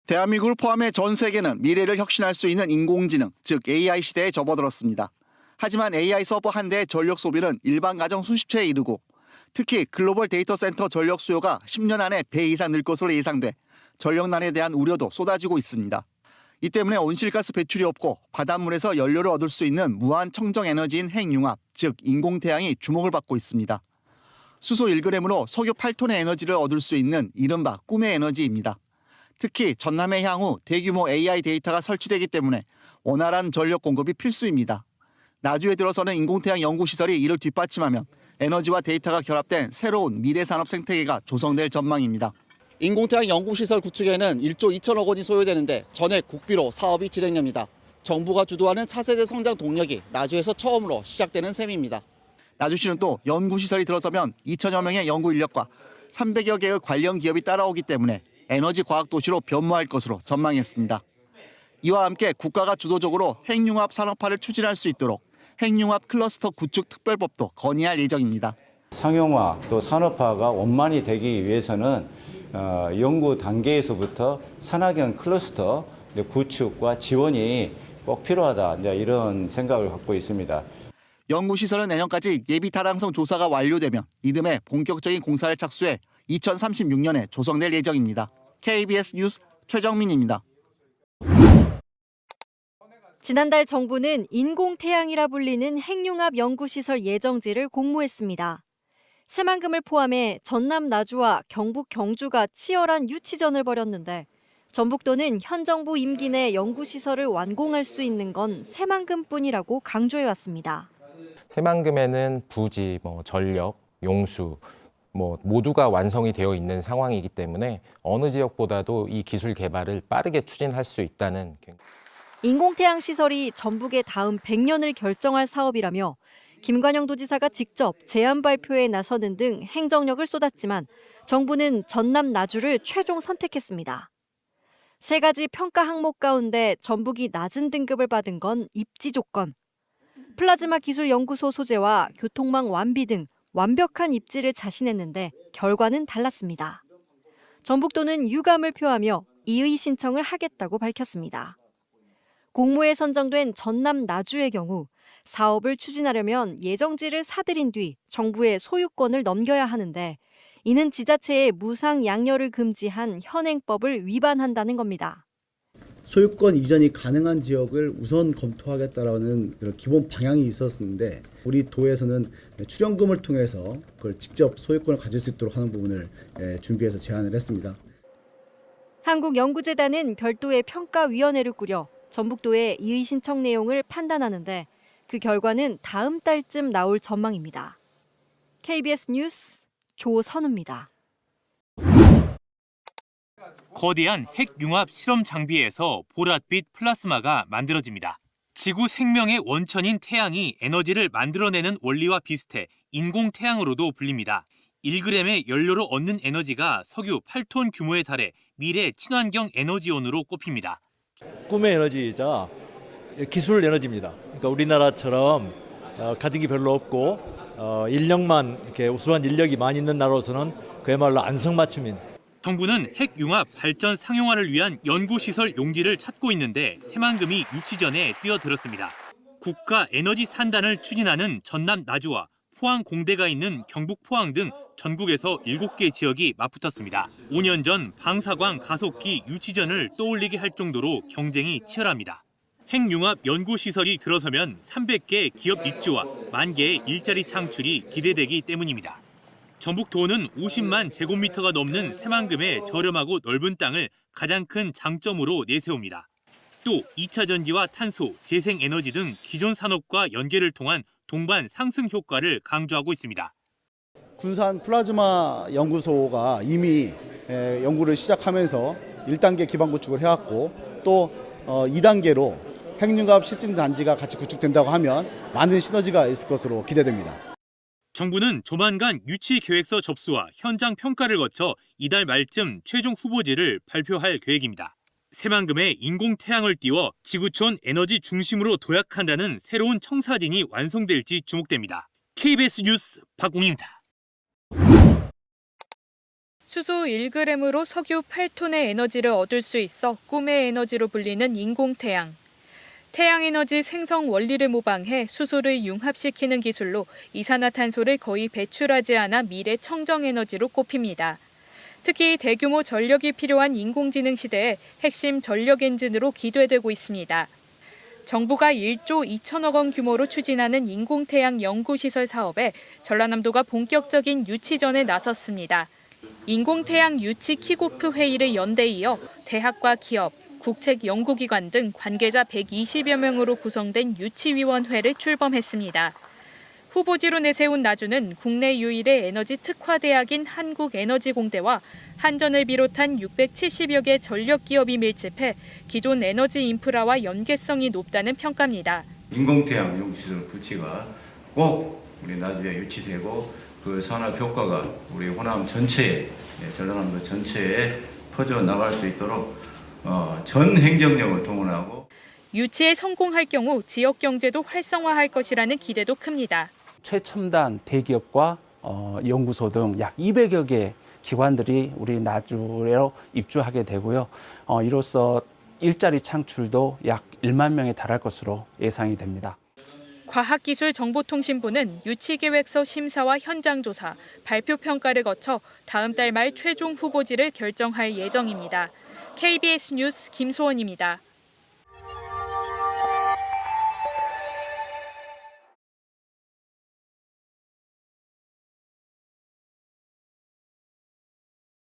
대한민국을 포함해 전 세계는 미래를 혁신할 수 있는 인공지능, 즉 AI 시대에 접어들었습니다. 하지만 AI 서버 한 대의 전력 소비는 일반 가정 수십 채에 이르고 특히 글로벌 데이터 센터 전력 수요가 10년 안에 배 이상 늘 것으로 예상돼 전력난에 대한 우려도 쏟아지고 있습니다. 이 때문에 온실가스 배출이 없고 바닷물에서 연료를 얻을 수 있는 무한 청정 에너지인 핵융합, 즉 인공태양이 주목을 받고 있습니다. 수소 1g으로 석유 8톤의 에너지를 얻을 수 있는 이른바 꿈의 에너지입니다. 특히 전남의 향후 대규모 AI 데이터가 설치되기 때문에 원활한 전력 공급이 필수입니다. 나주에 들어서는 인공태양 연구시설이 이를 뒷받침하면 에너지와 데이터가 결합된 새로운 미래산업 생태계가 조성될 전망입니다. 인공태양 연구시설 구축에는 1조 2천억 원이 소요되는데 전액 국비로 사업이 진행됩니다. 정부가 주도하는 차세대 성장 동력이 나주에서 처음으로 시작되는 셈입니다. 나주시는 또 연구시설이 들어서면 2천여 명의 연구 인력과 300여 개의 관련 기업이 따라오기 때문에 에너지 과학 도시로 변모할 것으로 전망했습니다. 이와 함께 국가가 주도적으로 핵융합 산업화를 추진할 수 있도록 핵융합 클러스터 구축 특별법도 건의할 예정입니다. 상용화 또 산업화가 원만히 되기 위해서는 연구 단계에서부터 산학형 클러스터 구축과 지원이 꼭 필요하다, 이런 생각을 갖고 있습니다. 연구시설은 내년까지 예비 타당성 조사가 완료되면 이듬해 본격적인 공사를 착수해 2036년에 조성될 예정입니다. KBS 뉴스 최정민입니다. 지난달 정부는 인공태양이라 불리는 핵융합 연구시설 예정지를 공모했습니다. 새만금을 포함해 전남 나주와 경북 경주가 치열한 유치전을 벌였는데 전북도는 현 정부 임기 내 연구시설을 완공할 수 있는 건 새만금뿐이라고 강조해왔습니다. 새만금에는 부지, 전력, 용수 모두가 완성이 되어 있는 상황이기 때문에 어느 지역보다도 이 기술 개발을 빠르게 추진할 수 있다는. 인공태양 시설이 전북의 다음 100년을 결정할 사업이라며 김관영 도지사가 직접 제안 발표에 나서는 등 행정력을 쏟았지만 정부는 전남 나주를 최종 선택했습니다. 세 가지 평가 항목 가운데 전북이 낮은 등급을 받은 건 입지 조건. 플라즈마 기술 연구소 소재와 교통망 완비 등 완벽한 입지를 자신했는데 결과는 달랐습니다. 전북도는 유감을 표하며 이의 신청을 하겠다고 밝혔습니다. 공모에 선정된 전남 나주의 경우 사업을 추진하려면 예정지를 사들인 뒤 정부에 소유권을 넘겨야 하는데 이는 지자체의 무상 양려를 금지한 현행법을 위반한다는 겁니다. 소유권 이전이 가능한 지역을 우선 검토하겠다라는 그런 기본 방향이 있었는데 우리 도에서는 출연금을 통해서 그걸 직접 소유권을 가질 수 있도록 하는 부분을 준비해서 제안을 했습니다. 한국연구재단은 별도의 평가위원회를 꾸려 전북도의 이의 신청 내용을 판단하는데 그 결과는 다음 달쯤 나올 전망입니다. KBS 뉴스 조선우입니다. 거대한 핵융합 실험 장비에서 보랏빛 플라스마가 만들어집니다. 지구 생명의 원천인 태양이 에너지를 만들어내는 원리와 비슷해 인공태양으로도 불립니다. 1g의 연료로 얻는 에너지가 석유 8톤 규모에 달해 미래 친환경 에너지원으로 꼽힙니다. 꿈의 에너지이자 기술 에너지입니다. 그러니까 우리나라처럼 가진 게 별로 없고 인력만 이렇게 우수한 인력이 많이 있는 나라로서는 그야말로 안성맞춤인. 정부는 핵융합 발전 상용화를 위한 연구시설 용지를 찾고 있는데 새만금이 유치전에 뛰어들었습니다. 국가 에너지 산단을 추진하는 전남 나주와 포항 공대가 있는 경북 포항 등 전국에서 7개 지역이 맞붙었습니다. 5년 전 방사광 가속기 유치전을 떠올리게 할 정도로 경쟁이 치열합니다. 핵융합 연구시설이 들어서면 300개 기업 입주와 10,000개의 일자리 창출이 기대되기 때문입니다. 전북도는 50만 제곱미터가 넘는 새만금의 저렴하고 넓은 땅을 가장 큰 장점으로 내세웁니다. 또 2차 전지와 탄소, 재생에너지 등 기존 산업과 연계를 통한 동반 상승 효과를 강조하고 있습니다. 군산 플라즈마 연구소가 이미 연구를 시작하면서 1단계 기반 구축을 해왔고 또 2단계로 핵융합 실증 단지가 같이 구축된다고 하면 많은 시너지가 있을 것으로 기대됩니다. 정부는 조만간 유치 계획서 접수와 현장 평가를 거쳐 이달 말쯤 최종 후보지를 발표할 계획입니다. 새만금에 인공태양을 띄워 지구촌 에너지 중심으로 도약한다는 새로운 청사진이 완성될지 주목됩니다. KBS 뉴스 박웅입니다. 수소 1g으로 석유 8톤의 에너지를 얻을 수 있어 꿈의 에너지로 불리는 인공태양. 태양에너지 생성 원리를 모방해 수소를 융합시키는 기술로 이산화탄소를 거의 배출하지 않아 미래 청정에너지로 꼽힙니다. 특히 대규모 전력이 필요한 인공지능 시대에 핵심 전력 엔진으로 기대되고 있습니다. 정부가 1조 2천억 원 규모로 추진하는 인공태양 연구시설 사업에 전라남도가 본격적인 유치전에 나섰습니다. 인공태양 유치 킥오프 회의를 연대에 이어 대학과 기업, 국책연구기관 등 관계자 120여 명으로 구성된 유치위원회를 출범했습니다. 후보지로 내세운 나주는 국내 유일의 에너지 특화대학인 한국에너지공대와 한전을 비롯한 670여 개 전력기업이 밀집해 기존 에너지 인프라와 연계성이 높다는 평가입니다. 인공태양 연구시설 구치가 꼭 우리 나주에 유치되고 그 산업 효과가 우리 호남 전체에, 전라남도 전체에 퍼져 나갈 수 있도록 전 행정력을 동원하고 유치에 성공할 경우 지역 경제도 활성화할 것이라는 기대도 큽니다. 최첨단 대기업과 연구소 등 약 200여 개 기관들이 우리 나주로 입주하게 되고요. 이로써 일자리 창출도 약 1만 명에 달할 것으로 예상이 됩니다. 과학기술정보통신부는 유치계획서 심사와 현장조사, 발표평가를 거쳐 다음 달 말 최종 후보지를 결정할 예정입니다. KBS 뉴스 김소원입니다.